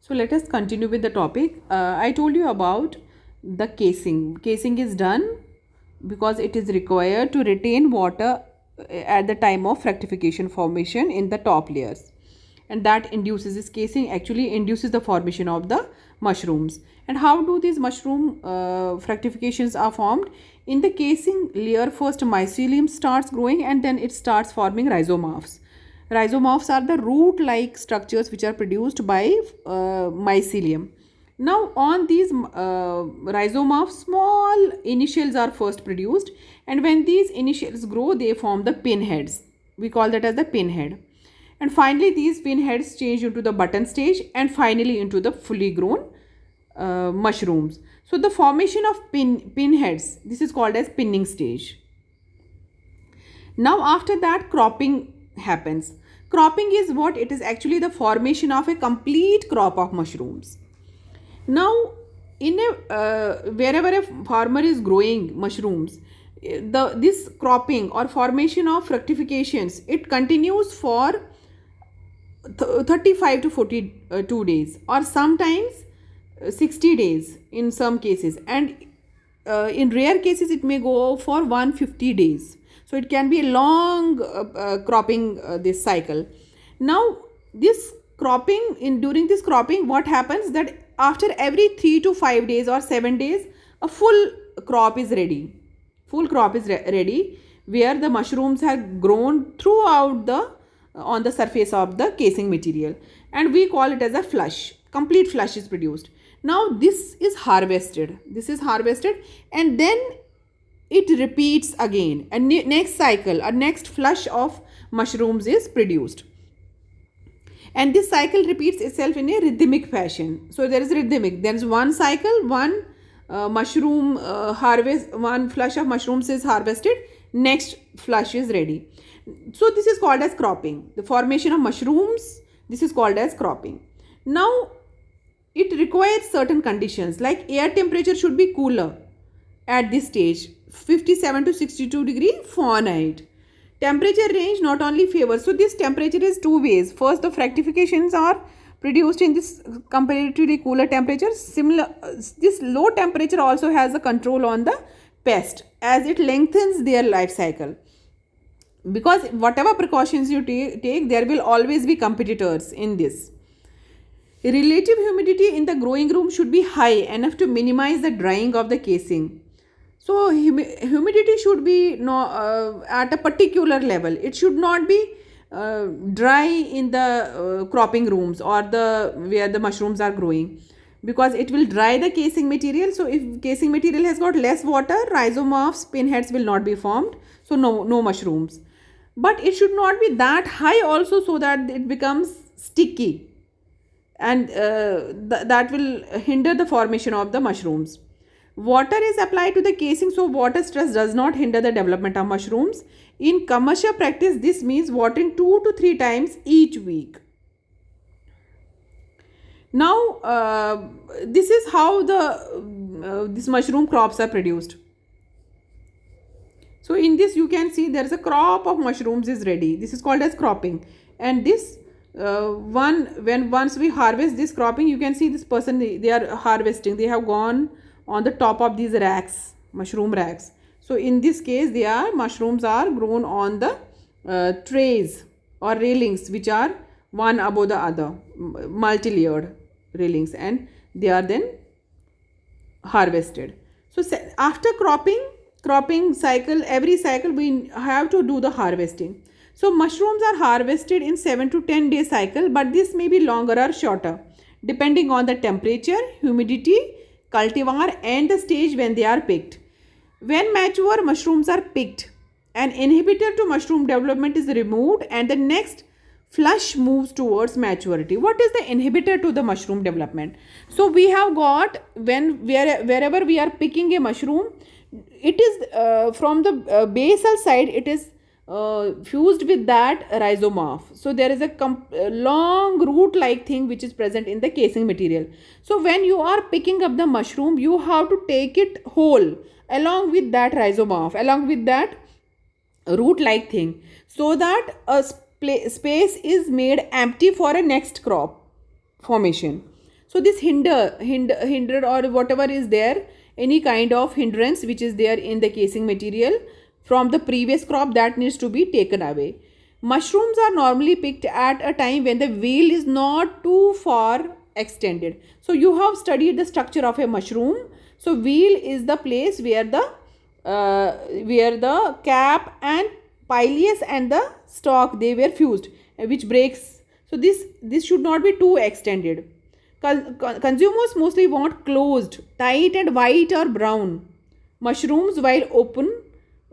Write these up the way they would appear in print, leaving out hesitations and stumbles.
So let us continue with the topic. I told you about the casing. Casing is done because it is required to retain water at the time of fructification formation in the top layers, and that induces this casing actually induces the formation of the mushrooms. And how do these mushroom fructifications are formed? In the casing layer, first mycelium starts growing and then it starts forming rhizomorphs. Rhizomorphs are the root-like structures which are produced by mycelium. Now, on these rhizomorphs, small initials are first produced, and when these initials grow, they form the pinheads. We call that as the pinhead. And finally, these pinheads change into the button stage, and finally into the fully grown mushrooms. So, the formation of pinheads, this is called as pinning stage. Now, after that, cropping happens. Cropping is what? It is actually the formation of a complete crop of mushrooms. Now, in a wherever a farmer is growing mushrooms, this cropping or formation of fructifications, it continues for 35 to 42 days, or sometimes 60 days in some cases, and in rare cases it may go for 150 days. So it can be a long cropping this cycle. Now this cropping, during this cropping, what happens that after every 3 to 5 days or 7 days, a full crop is ready. Full crop is ready, where the mushrooms have grown throughout the on the surface of the casing material, and we call it as a flush. Complete flush is produced. Now this is harvested. This is harvested, and then it repeats again. A next cycle, a next flush of mushrooms is produced, and this cycle repeats itself in a rhythmic fashion. So there is rhythmic. There is one cycle, one mushroom harvest, one flush of mushrooms is harvested, next flush is ready. So this is called as cropping. The formation of mushrooms, this is called as cropping. Now it requires certain conditions, like air temperature should be cooler at this stage, 57 to 62 degree Fahrenheit. Temperature range not only favors, so this temperature is two ways. First, the fructifications are produced in this comparatively cooler temperature. Similar, this low temperature also has a control on the pest, as it lengthens their life cycle. Because whatever precautions you take, there will always be competitors in this. Relative humidity in the growing room should be high enough to minimize the drying of the casing. So humidity should be at a particular level. It should not be dry in the cropping rooms or the where the mushrooms are growing, because it will dry the casing material. So if casing material has got less water, rhizomorphs, pinheads will not be formed. So no mushrooms. But it should not be that high also, so that it becomes sticky, and that will hinder the formation of the mushrooms. Water is applied to the casing, so water stress does not hinder the development of mushrooms. In commercial practice, this means watering 2 to 3 times each week. Now, this is how these mushroom crops are produced. So in this you can see there is a crop of mushrooms is ready. This is called as cropping, and this once we harvest this cropping, you can see this person, they are harvesting. They have gone on the top of these racks, mushroom racks. So in this case, mushrooms are grown on the trays or railings, which are one above the other, multi-layered railings, and they are then harvested. So after cropping cycle, every cycle we have to do the harvesting. So mushrooms are harvested in 7 to 10 day cycle, but this may be longer or shorter depending on the temperature, humidity, cultivar, and the stage when they are picked. When mature mushrooms are picked, an inhibitor to mushroom development is removed, and the next flush moves towards maturity. What is the inhibitor to the mushroom development? So we have got, wherever we are picking a mushroom, it is from the basal side, it is fused with that rhizomorph. So there is a long root like thing which is present in the casing material. So when you are picking up the mushroom, you have to take it whole along with that rhizomorph, along with that root like thing, so that a space is made empty for a next crop formation. So this hindered or whatever is there, any kind of hindrance which is there in the casing material from the previous crop, that needs to be taken away. Mushrooms are normally picked at a time when the wheel is not too far extended. So you have studied the structure of a mushroom. So wheel is the place where the cap and pileus and the stalk, they were fused, which breaks. So this should not be too extended. Consumers mostly want closed, tight and white or brown mushrooms, while open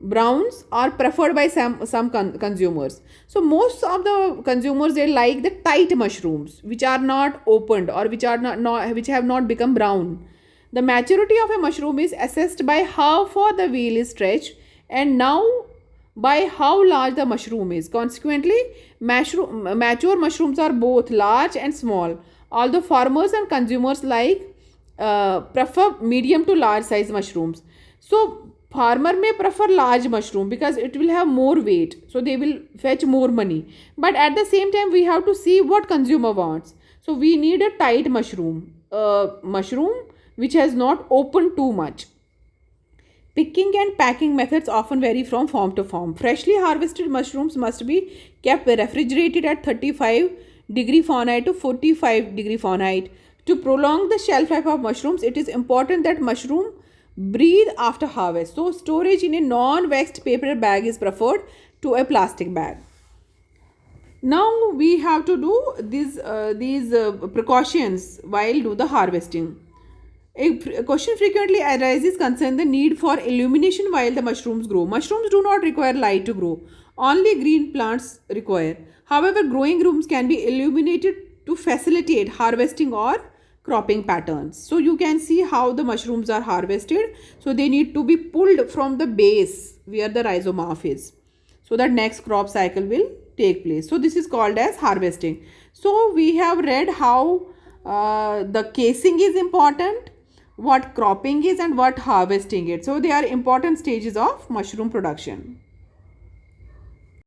browns are preferred by some consumers. So most of the consumers, they like the tight mushrooms which are not opened or which are not which have not become brown. The maturity of a mushroom is assessed by how far the wheel is stretched and now by how large the mushroom is. Consequently, mature mushrooms are both large and small. Although farmers and consumers prefer medium to large size mushrooms. So farmer may prefer large mushroom because it will have more weight, so they will fetch more money. But at the same time, we have to see what consumer wants. So we need a tight mushroom, which has not opened too much. Picking and packing methods often vary from farm to farm. Freshly harvested mushrooms must be kept refrigerated at 35-degree Fahrenheit to 45-degree Fahrenheit. To prolong the shelf life of mushrooms, it is important that mushroom breathe after harvest. So storage in a non-waxed paper bag is preferred to a plastic bag. Now we have to do these precautions while do the harvesting. A question frequently arises concerning the need for illumination while the mushrooms grow. Mushrooms do not require light to grow. Only green plants require. However, growing rooms can be illuminated to facilitate harvesting or cropping patterns. So you can see how the mushrooms are harvested. So they need to be pulled from the base where the rhizomorph is, so that next crop cycle will take place. So this is called as harvesting. So we have read how the casing is important, what cropping is, and what harvesting is. So they are important stages of mushroom production.